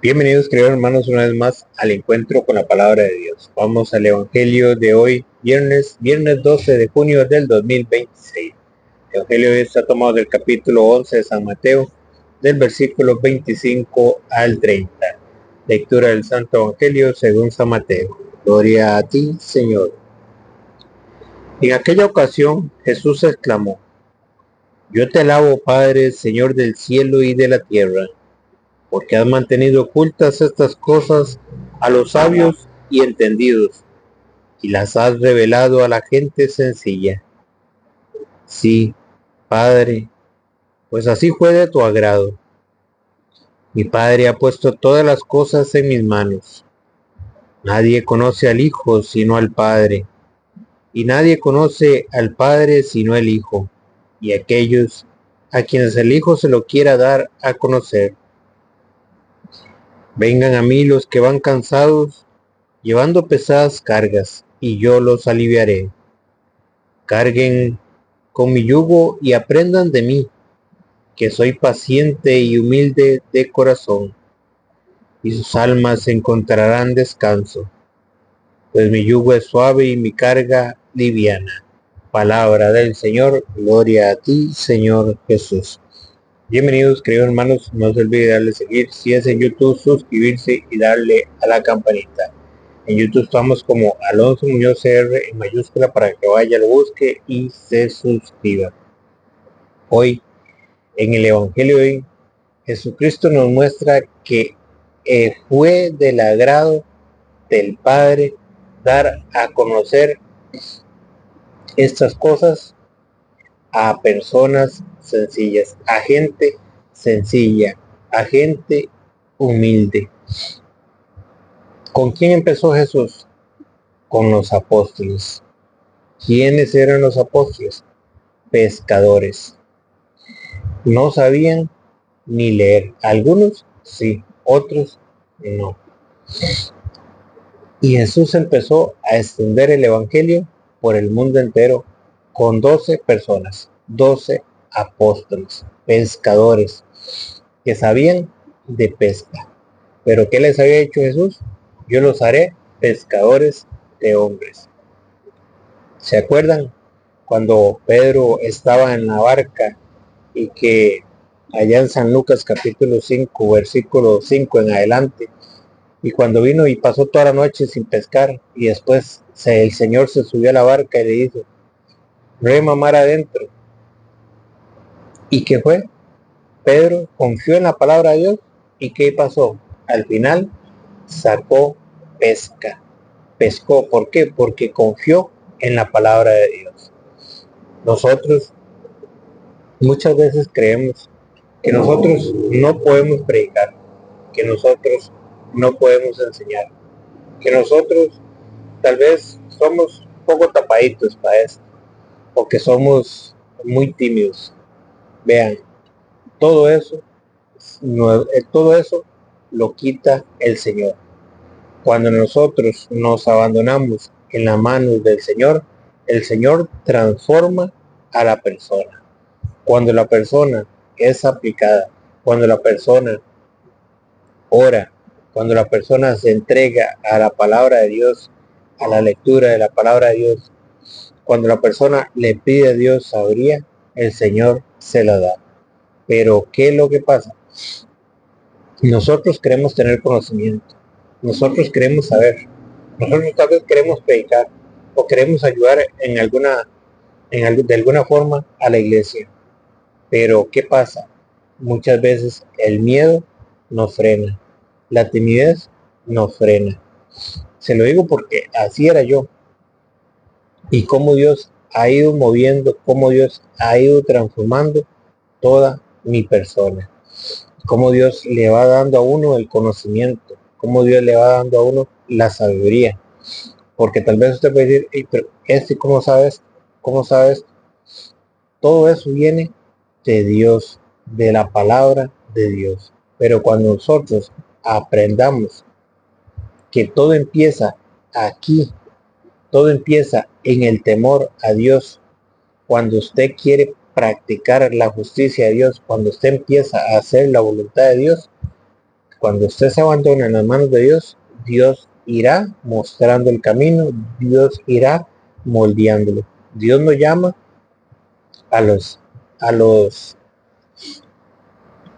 Bienvenidos, queridos hermanos, una vez más al encuentro con la palabra de Dios. Vamos al Evangelio de hoy, viernes 12 de junio del 2026. El Evangelio de hoy está tomado del capítulo 11 de San Mateo, del versículo 25 al 30. Lectura del Santo Evangelio según San Mateo. Gloria a ti, Señor. En aquella ocasión, Jesús exclamó: Yo te alabo, Padre, Señor del cielo y de la tierra, porque has mantenido ocultas estas cosas a los sabios y entendidos, y las has revelado a la gente sencilla. Sí, Padre, pues así fue de tu agrado. Mi Padre ha puesto todas las cosas en mis manos. Nadie conoce al Hijo sino al Padre, y nadie conoce al Padre sino el Hijo, y aquellos a quienes el Hijo se lo quiera dar a conocer. Vengan a mí los que van cansados, llevando pesadas cargas, y yo los aliviaré. Carguen con mi yugo y aprendan de mí, que soy paciente y humilde de corazón, y sus almas encontrarán descanso, pues mi yugo es suave y mi carga liviana. Palabra del Señor, gloria a ti, Señor Jesús. Bienvenidos, queridos hermanos, no se olvide darle seguir, si es en YouTube, suscribirse y darle a la campanita. En YouTube estamos como Alonso Muñoz CR en mayúscula para que vaya, lo busque y se suscriba. Hoy, en el Evangelio de hoy, Jesucristo nos muestra que fue del agrado del Padre dar a conocer estas cosas a personas sencillas, a gente sencilla, a gente humilde. ¿Con quién empezó Jesús? Con los apóstoles. ¿Quiénes eran los apóstoles? Pescadores. No sabían ni leer. Algunos sí, otros no. Y Jesús empezó a extender el Evangelio por el mundo entero con 12 personas, 12 apóstoles, pescadores, que sabían de pesca. ¿Pero qué les había dicho Jesús? Yo los haré pescadores de hombres. ¿Se acuerdan cuando Pedro estaba en la barca y que allá en San Lucas capítulo 5, versículo 5 en adelante, y cuando vino y pasó toda la noche sin pescar, y después el Señor se subió a la barca y le dijo: rema mar adentro? ¿Y qué fue? Pedro confió en la palabra de Dios, ¿y qué pasó? Al final sacó pesca, pescó. ¿Por qué? Porque confió en la palabra de Dios. Nosotros muchas veces creemos que nosotros no podemos predicar, que nosotros no podemos enseñar, que nosotros tal vez somos un poco tapaditos para esto, o que somos muy tímidos. Vean, todo eso, todo eso lo quita el Señor. Cuando nosotros nos abandonamos en las manos del Señor, el Señor transforma a la persona. Cuando la persona es aplicada, cuando la persona ora, cuando la persona se entrega a la palabra de Dios, a la lectura de la palabra de Dios, cuando la persona le pide a Dios sabiduría, el Señor se la da. Pero ¿qué es lo que pasa? Nosotros queremos tener conocimiento, nosotros queremos saber, nosotros tal vez queremos predicar o queremos ayudar de alguna forma a la iglesia. Pero ¿qué pasa? Muchas veces el miedo nos frena, la timidez nos frena. Se lo digo porque así era yo. Y cómo Dios ha ido moviendo, cómo Dios ha ido transformando toda mi persona. Cómo Dios le va dando a uno el conocimiento, cómo Dios le va dando a uno la sabiduría. Porque tal vez usted puede decir: pero ¿cómo sabes? ¿Cómo sabes? Todo eso viene de Dios, de la palabra de Dios. Pero cuando nosotros aprendamos que todo empieza aquí, todo empieza en el temor a Dios, cuando usted quiere practicar la justicia de Dios, cuando usted empieza a hacer la voluntad de Dios, Cuando usted se abandona en las manos de Dios, Dios irá mostrando el camino, Dios irá moldeándolo. Dios no llama a los,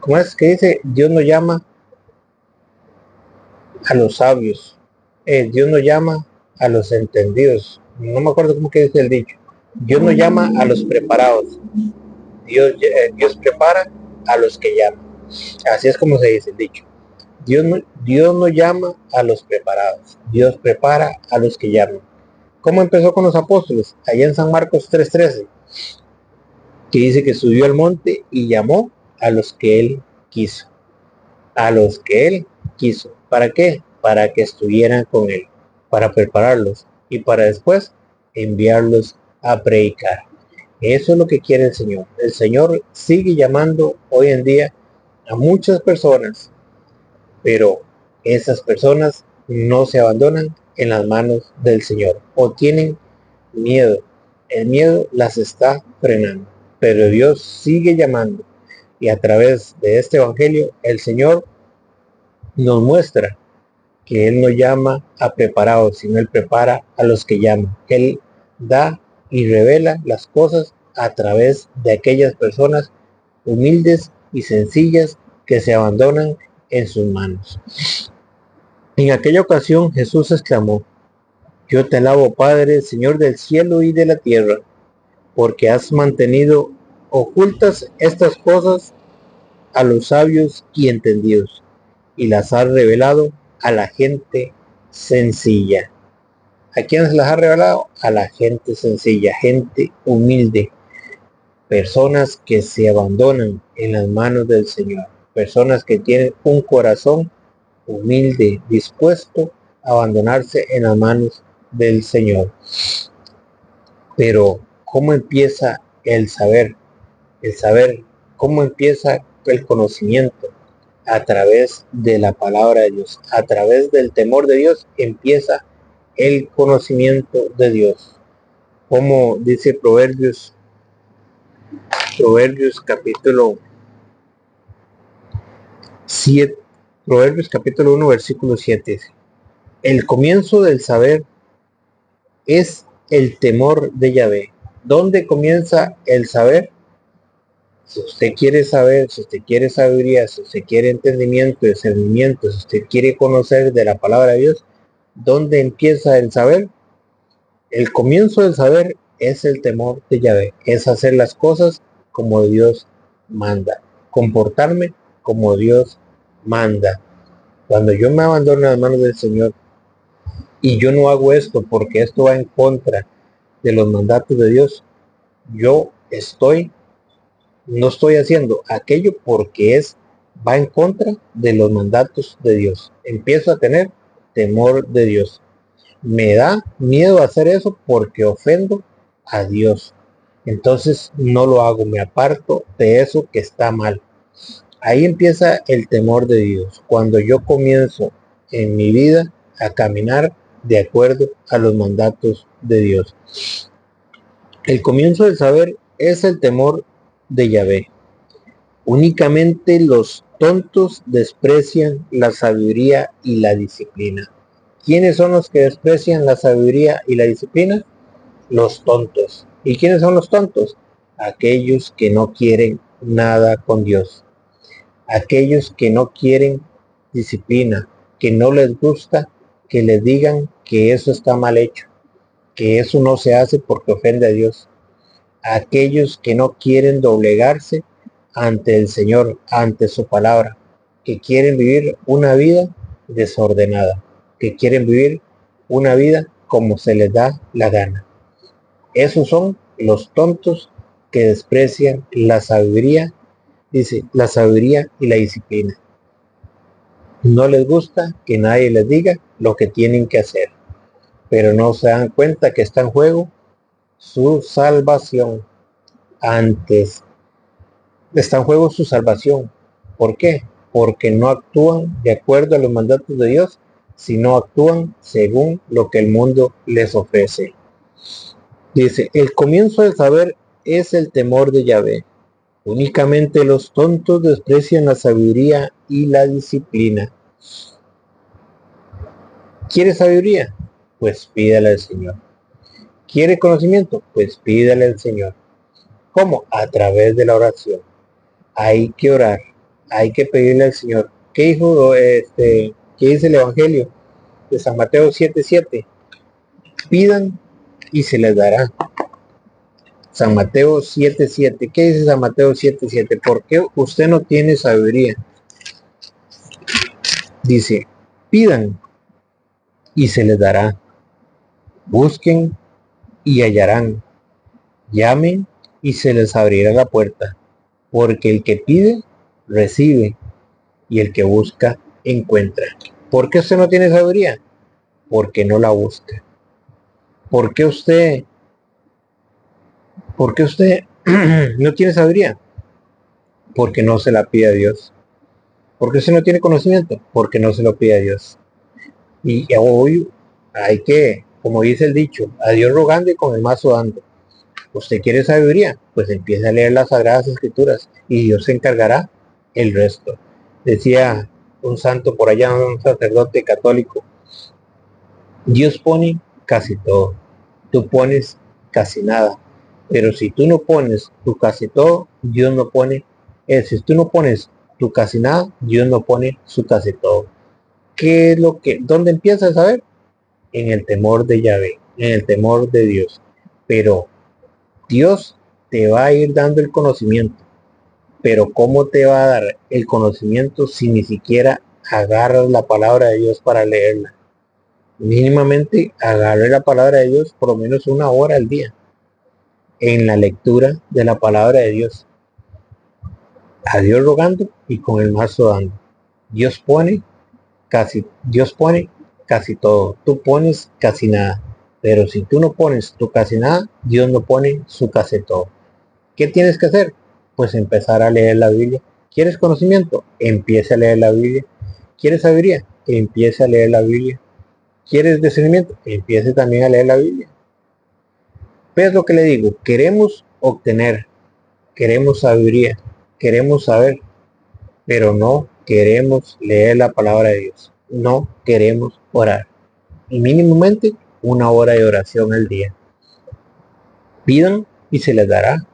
¿cómo es que dice? Dios no llama a los sabios, Dios no llama a los entendidos, no me acuerdo cómo que dice el dicho. Dios no llama a los preparados, Dios prepara a los que llaman. Así es como se dice el dicho. Dios no llama a los preparados, Dios prepara a los que llaman. ¿Cómo empezó con los apóstoles? Allá en San Marcos 3:13, que dice que subió al monte y llamó a los que él quiso. A los que él quiso. ¿Para qué? Para que estuvieran con él, para prepararlos y para después enviarlos a predicar. Eso es lo que quiere el Señor. El Señor sigue llamando hoy en día a muchas personas, pero esas personas no se abandonan en las manos del Señor o tienen miedo. El miedo las está frenando, pero Dios sigue llamando, y a través de este evangelio el Señor nos muestra que Él no llama a preparados, sino Él prepara a los que llaman. Él da y revela las cosas a través de aquellas personas humildes y sencillas que se abandonan en sus manos. En aquella ocasión Jesús exclamó: yo te alabo, Padre, Señor del cielo y de la tierra, porque has mantenido ocultas estas cosas a los sabios y entendidos, y las has revelado a la gente sencilla. ¿A quién se las ha revelado? A la gente sencilla, gente humilde, personas que se abandonan en las manos del Señor, personas que tienen un corazón humilde, dispuesto a abandonarse en las manos del Señor. Pero ¿cómo empieza el saber? El saber, ¿cómo empieza el conocimiento? A través de la palabra de Dios, a través del temor de Dios empieza el conocimiento de Dios. Como dice Proverbios capítulo 7, Proverbios capítulo 1 versículo 7. El comienzo del saber es el temor de Yahvé. ¿Dónde comienza el saber? Si usted quiere saber, si usted quiere sabiduría, si usted quiere entendimiento, discernimiento, si usted quiere conocer de la palabra de Dios, ¿dónde empieza el saber? El comienzo del saber es el temor de Yahvé, es hacer las cosas como Dios manda, comportarme como Dios manda. Cuando yo me abandono en las manos del Señor y yo no hago esto porque esto va en contra de los mandatos de Dios, yo no estoy haciendo aquello porque va en contra de los mandatos de Dios. Empiezo a tener temor de Dios. Me da miedo hacer eso porque ofendo a Dios. Entonces no lo hago, me aparto de eso que está mal. Ahí empieza el temor de Dios. Cuando yo comienzo en mi vida a caminar de acuerdo a los mandatos de Dios. El comienzo del saber es el temor de Yahvé. Únicamente los tontos desprecian la sabiduría y la disciplina. ¿Quiénes son los que desprecian la sabiduría y la disciplina? Los tontos. ¿Y quiénes son los tontos? Aquellos que no quieren nada con Dios. Aquellos que no quieren disciplina, que no les gusta que les digan que eso está mal hecho, que eso no se hace porque ofende a Dios. Aquellos que no quieren doblegarse ante el Señor, ante su palabra, que quieren vivir una vida desordenada, que quieren vivir una vida como se les da la gana. Esos son los tontos que desprecian la sabiduría, dice, la sabiduría y la disciplina. No les gusta que nadie les diga lo que tienen que hacer, pero no se dan cuenta que está en juego su salvación. Antes está en juego su salvación. ¿Por qué? Porque no actúan de acuerdo a los mandatos de Dios, sino actúan según lo que el mundo les ofrece. Dice, el comienzo del saber es el temor de Yahvé. Únicamente los tontos desprecian la sabiduría y la disciplina. ¿Quiere sabiduría? Pues pídale al Señor. ¿Quiere conocimiento? Pues pídale al Señor. ¿Cómo? A través de la oración. Hay que orar, hay que pedirle al Señor. ¿Qué dice el Evangelio de San Mateo 7:7? Pidan y se les dará. San Mateo 7:7. ¿Qué dice San Mateo 7:7? ¿Por qué usted no tiene sabiduría? Dice, pidan y se les dará. Busquen y hallarán. Llamen y se les abrirá la puerta. Porque el que pide, recibe. Y el que busca, encuentra. ¿Por qué usted no tiene sabiduría? Porque no la busca. ¿Por qué usted no tiene sabiduría? Porque no se la pide a Dios. ¿Por qué usted no tiene conocimiento? Porque no se lo pide a Dios. Y hoy hay que, como dice el dicho, a Dios rogando y con el mazo dando. ¿Usted quiere sabiduría? Pues empiece a leer las Sagradas Escrituras y Dios se encargará el resto. Decía un santo por allá, un sacerdote católico, Dios pone casi todo, tú pones casi nada, pero si tú no pones tu casi todo, Dios no pone, si tú no pones tu casi nada, Dios no pone su casi todo. ¿Qué es dónde empiezas a saber? En el temor de Yahvé, en el temor de Dios. Pero Dios te va a ir dando el conocimiento, pero ¿cómo te va a dar el conocimiento si ni siquiera agarras la palabra de Dios para leerla? Mínimamente agarre la palabra de Dios por lo menos una hora al día en la lectura de la palabra de Dios. A Dios rogando y con el mazo dando. Dios pone casi todo. Tú pones casi nada. Pero si tú no pones tu casi nada, Dios no pone su casi todo. ¿Qué tienes que hacer? Pues empezar a leer la Biblia. ¿Quieres conocimiento? Empieza a leer la Biblia. ¿Quieres sabiduría? Empieza a leer la Biblia. ¿Quieres discernimiento? Empiece también a leer la Biblia. Pero es lo que le digo, queremos obtener, queremos sabiduría, queremos saber, pero no queremos leer la palabra de Dios. No queremos orar. Y mínimamente una hora de oración al día. Pidan y se les dará.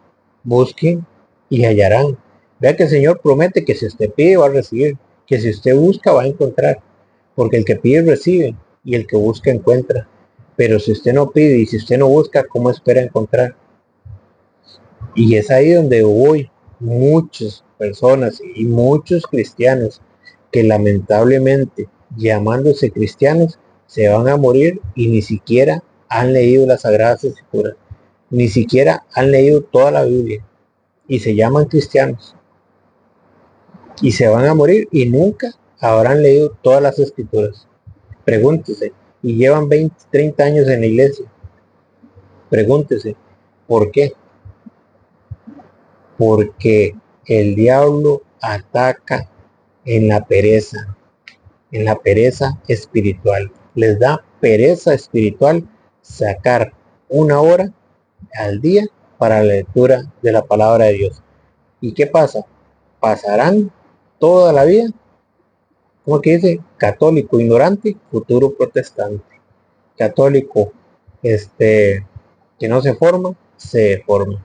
Busquen y hallarán. Vea que el Señor promete que si usted pide va a recibir, que si usted busca va a encontrar, porque el que pide recibe y el que busca encuentra. Pero si usted no pide y si usted no busca, ¿cómo espera encontrar? Y es ahí donde hoy muchas personas y muchos cristianos que lamentablemente llamándose cristianos se van a morir y ni siquiera han leído las Sagradas Escrituras, ni siquiera han leído toda la Biblia y se llaman cristianos y se van a morir y nunca habrán leído todas las Escrituras. Pregúntese, y llevan 20, 30 años en la iglesia. Pregúntese, ¿por qué? Porque el diablo ataca en la pereza espiritual. Les da pereza espiritual sacar una hora al día para la lectura de la palabra de Dios. ¿Y qué pasa? Pasarán toda la vida, como que dice, católico ignorante, futuro protestante. Católico, que no se forma, se forma.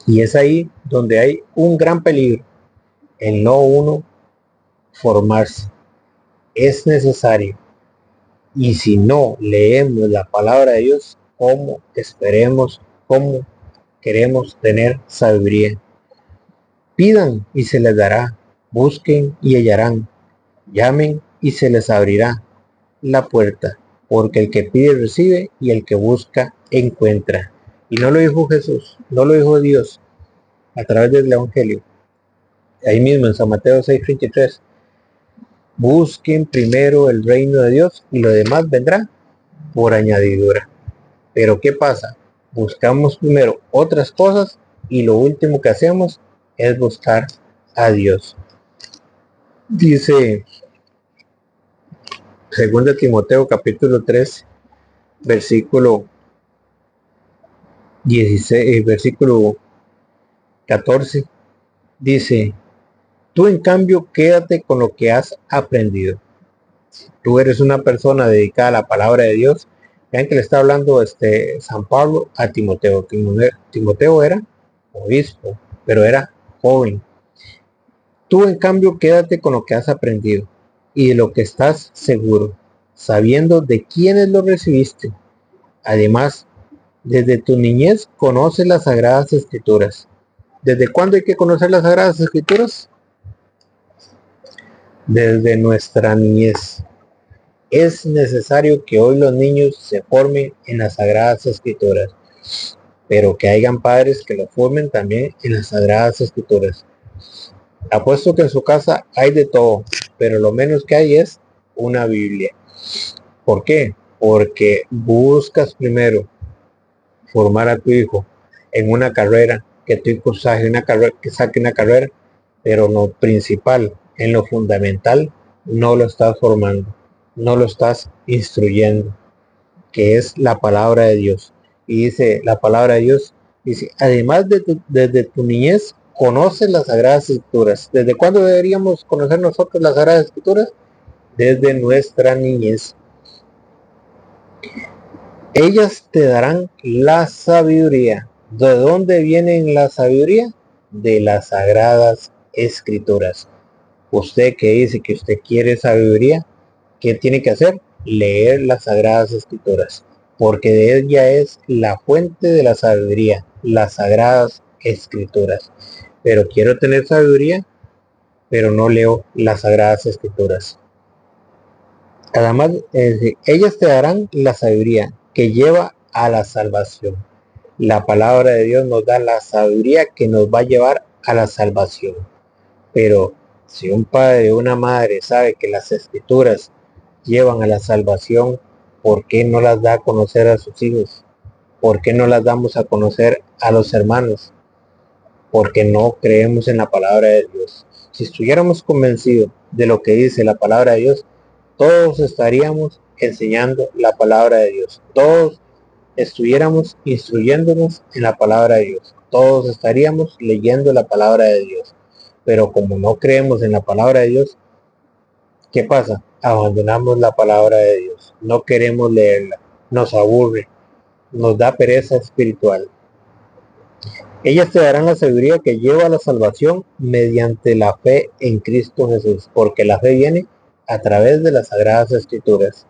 Y es ahí donde hay un gran peligro, el no uno formarse. Es necesario. Y si no leemos la palabra de Dios, ¿cómo queremos tener sabiduría? Pidan y se les dará. Busquen y hallarán. Llamen y se les abrirá la puerta. Porque el que pide recibe y el que busca encuentra. Y no lo dijo Jesús, no lo dijo Dios a través del Evangelio. Ahí mismo en San Mateo 6:23. Busquen primero el reino de Dios y lo demás vendrá por añadidura. Pero ¿qué pasa? Buscamos primero otras cosas y lo último que hacemos es buscar a Dios. Dice 2 Timoteo capítulo 3, versículo 16, versículo 14. Dice, Tú en cambio quédate con lo que has aprendido. Tú eres una persona dedicada a la palabra de Dios. Vean que le está hablando San Pablo a Timoteo. Timoteo era obispo, pero era joven. Tú en cambio quédate con lo que has aprendido y de lo que estás seguro, sabiendo de quiénes lo recibiste. Además, desde tu niñez conoces las Sagradas Escrituras. ¿Desde cuándo hay que conocer las Sagradas Escrituras? Desde nuestra niñez. Es necesario que hoy los niños se formen en las Sagradas Escrituras, pero que hayan padres que lo formen también en las Sagradas Escrituras. Apuesto que en su casa hay de todo, pero lo menos que hay es una Biblia. ¿Por qué? Porque buscas primero formar a tu hijo en una carrera, que tu hijo saque una carrera, pero lo principal, en lo fundamental, no lo estás formando, no lo estás instruyendo, que es la palabra de Dios. Y dice la palabra de Dios, dice, además desde tu niñez, conoces las Sagradas Escrituras. ¿Desde cuándo deberíamos conocer nosotros las Sagradas Escrituras? Desde nuestra niñez. Ellas te darán la sabiduría. ¿De dónde viene la sabiduría? De las Sagradas Escrituras. Usted que dice que usted quiere sabiduría, ¿qué tiene que hacer? Leer las Sagradas Escrituras, porque de ella es la fuente de la sabiduría, las Sagradas Escrituras. Pero quiero tener sabiduría, pero no leo las Sagradas Escrituras. Además, ellas te darán la sabiduría que lleva a la salvación. La palabra de Dios nos da la sabiduría que nos va a llevar a la salvación. Pero si un padre o una madre sabe que las Escrituras llevan a la salvación, ¿por qué no las da a conocer a sus hijos? ¿Por qué no las damos a conocer a los hermanos? Porque no creemos en la palabra de Dios. Si estuviéramos convencidos de lo que dice la palabra de Dios, todos estaríamos enseñando la palabra de Dios. Todos estuviéramos instruyéndonos en la palabra de Dios. Todos estaríamos leyendo la palabra de Dios. Pero como no creemos en la palabra de Dios, ¿qué pasa? Abandonamos la palabra de Dios. No queremos leerla. Nos aburre. Nos da pereza espiritual. Ellas te darán la sabiduría que lleva a la salvación mediante la fe en Cristo Jesús, porque la fe viene a través de las Sagradas Escrituras.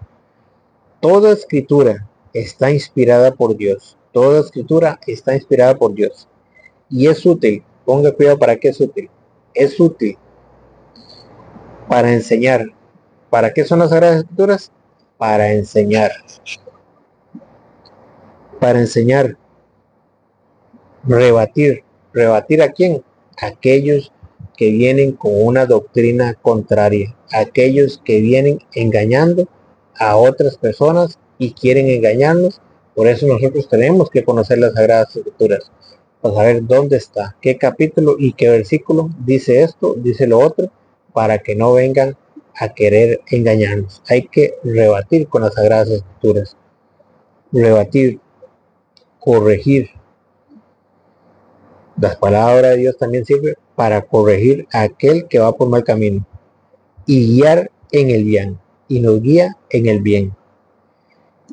Toda escritura está inspirada por Dios. Toda escritura está inspirada por Dios. Y es útil. Ponga cuidado para qué es útil. Es útil para enseñar. ¿Para qué son las Sagradas Escrituras? Para enseñar. Para enseñar. Rebatir. ¿Rebatir a quién? Aquellos que vienen con una doctrina contraria. Aquellos que vienen engañando a otras personas y quieren engañarnos. Por eso nosotros tenemos que conocer las Sagradas Escrituras, para saber dónde está, qué capítulo y qué versículo dice esto, dice lo otro, para que no vengan a querer engañarnos. Hay que rebatir con las Sagradas Escrituras, rebatir, corregir. La palabra de Dios también sirve para corregir a aquel que va por mal camino y guiar en el bien, y nos guía en el bien.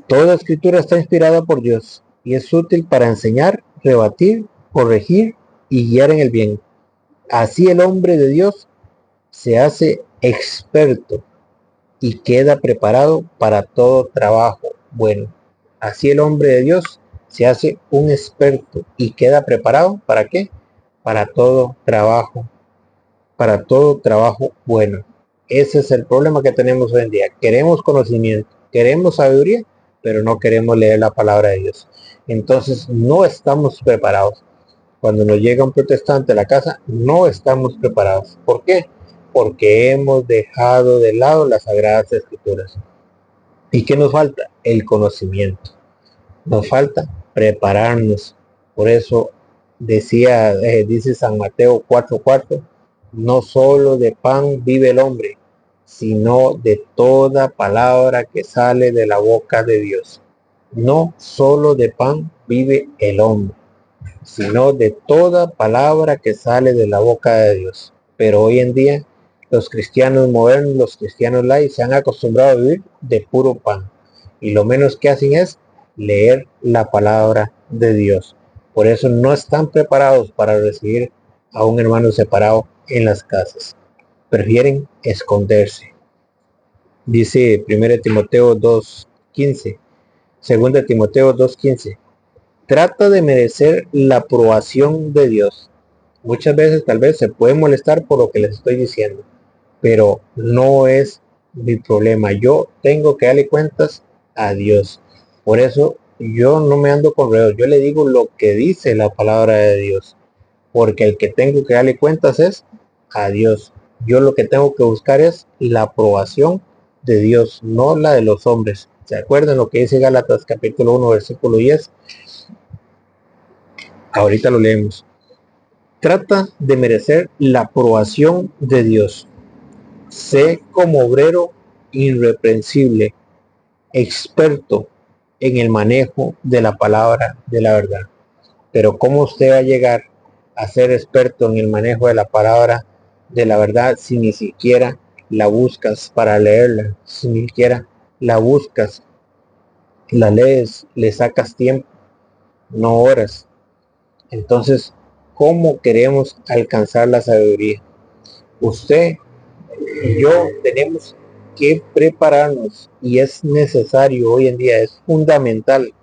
Toda escritura está inspirada por Dios y es útil para enseñar, rebatir, corregir y guiar en el bien. Así el hombre de Dios se hace experto y queda preparado para todo trabajo bueno. Así el hombre de Dios se hace un experto y queda preparado ¿para qué? Para todo trabajo bueno. Ese es el problema que tenemos hoy en día. Queremos conocimiento, queremos sabiduría, pero no queremos leer la palabra de Dios. Entonces no estamos preparados. Cuando nos llega un protestante a la casa, no estamos preparados. ¿Por qué? Porque hemos dejado de lado las Sagradas Escrituras. ¿Y qué nos falta? El conocimiento. Nos falta prepararnos. Por eso dice San Mateo 4:4, no solo de pan vive el hombre, sino de toda palabra que sale de la boca de Dios. No solo de pan vive el hombre, sino de toda palabra que sale de la boca de Dios. Pero hoy en día los cristianos modernos, los cristianos light, se han acostumbrado a vivir de puro pan. Y lo menos que hacen es leer la palabra de Dios. Por eso no están preparados para recibir a un hermano separado en las casas. Prefieren esconderse. Dice 1 Timoteo 2:15, 2 Timoteo 2:15. Trata de merecer la aprobación de Dios. Muchas veces tal vez se pueden molestar por lo que les estoy diciendo, pero no es mi problema. Yo tengo que darle cuentas a Dios. Por eso yo no me ando con rodeos. Yo le digo lo que dice la palabra de Dios, porque el que tengo que darle cuentas es a Dios. Yo lo que tengo que buscar es la aprobación de Dios, no la de los hombres. ¿Se acuerdan lo que dice Gálatas capítulo 1 versículo 10? Ahorita lo leemos. Trata de merecer la aprobación de Dios. Sé como obrero irreprensible, experto en el manejo de la palabra de la verdad. Pero ¿cómo usted va a llegar a ser experto en el manejo de la palabra de la verdad si ni siquiera la buscas para leerla? Si ni siquiera la buscas, la lees, le sacas tiempo, no horas. Entonces, ¿cómo queremos alcanzar la sabiduría? Usted y yo tenemos que prepararnos, y es necesario hoy en día, es fundamental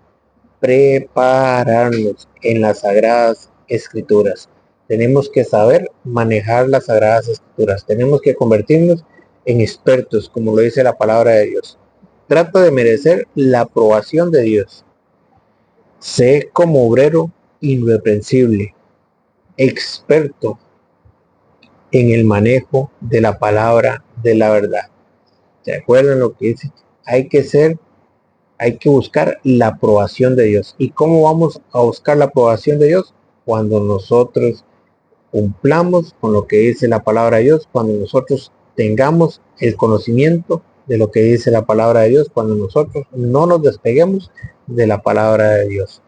prepararnos en las sagradas escrituras. Tenemos que saber manejar las sagradas escrituras. Tenemos que convertirnos en expertos, como lo dice la palabra de Dios. Trata de merecer la aprobación de Dios. Sé como obrero irreprensible, experto en el manejo de la palabra de la verdad. ¿Se acuerdan lo que dice? Hay que buscar la aprobación de Dios. ¿Y cómo vamos a buscar la aprobación de Dios? Cuando nosotros cumplamos con lo que dice la palabra de Dios, cuando nosotros tengamos el conocimiento de lo que dice la palabra de Dios, cuando nosotros no nos despeguemos de la palabra de Dios.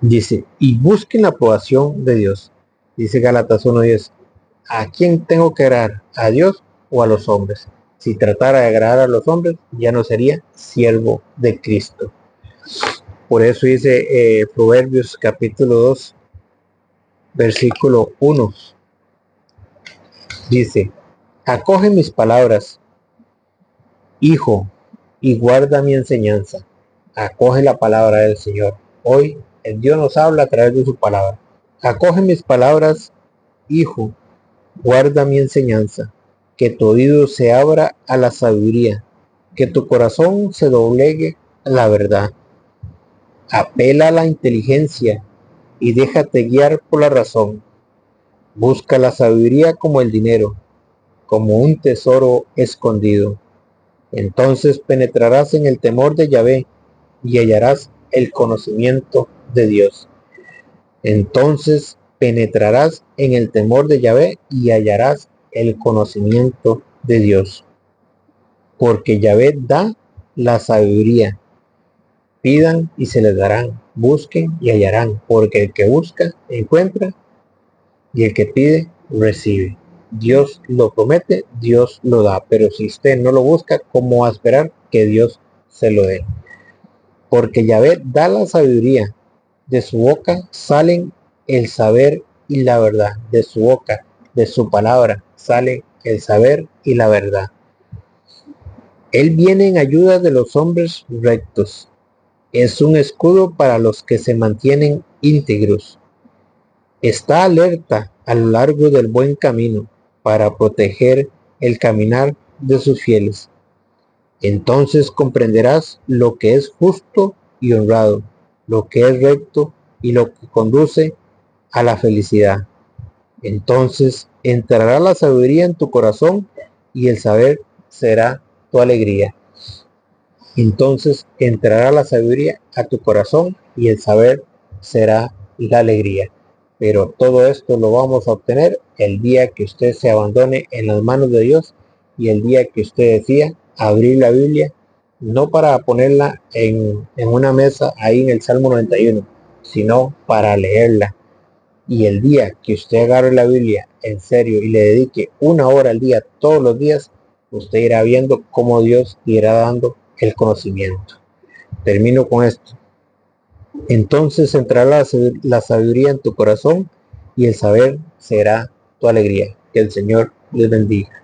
Dice, y busquen la aprobación de Dios. Dice Gálatas 1:10, ¿a quién tengo que agradar? ¿A Dios o a los hombres? Si tratara de agradar a los hombres, ya no sería siervo de Cristo. Por eso dice Proverbios capítulo 2, versículo 1. Dice, acoge mis palabras, hijo, y guarda mi enseñanza. Acoge la palabra del Señor. Hoy el Dios nos habla a través de su palabra. Acoge mis palabras, hijo, guarda mi enseñanza. Que tu oído se abra a la sabiduría, que tu corazón se doblegue a la verdad. Apela a la inteligencia y déjate guiar por la razón. Busca la sabiduría como el dinero, como un tesoro escondido. Entonces penetrarás en el temor de Yahvé y hallarás el conocimiento de Dios. Entonces penetrarás en el temor de Yahvé y hallarás el conocimiento de Dios. Porque Yahvé da la sabiduría. Pidan y se les darán. Busquen y hallarán. Porque el que busca, encuentra. Y el que pide, recibe. Dios lo promete, Dios lo da. Pero si usted no lo busca, ¿cómo va a esperar que Dios se lo dé? Porque Yahvé da la sabiduría. De su boca salen el saber y la verdad. De su boca, de su palabra, salen el saber y la verdad. Él viene en ayuda de los hombres rectos. Es un escudo para los que se mantienen íntegros. Está alerta a lo largo del buen camino para proteger el caminar de sus fieles. Entonces comprenderás lo que es justo y honrado, lo que es recto y lo que conduce a la felicidad. Entonces entrará la sabiduría en tu corazón y el saber será tu alegría. Entonces entrará la sabiduría a tu corazón y el saber será la alegría. Pero todo esto lo vamos a obtener el día que usted se abandone en las manos de Dios y el día que usted decida abrir la Biblia, no para ponerla en una mesa ahí en el Salmo 91, sino para leerla, Y el día que usted agarre la Biblia en serio y le dedique 1 hora al día, todos los días, usted irá viendo cómo Dios le irá dando el conocimiento. Termino con esto. Entonces entrará la sabiduría en tu corazón y el saber será tu alegría. Que el Señor les bendiga.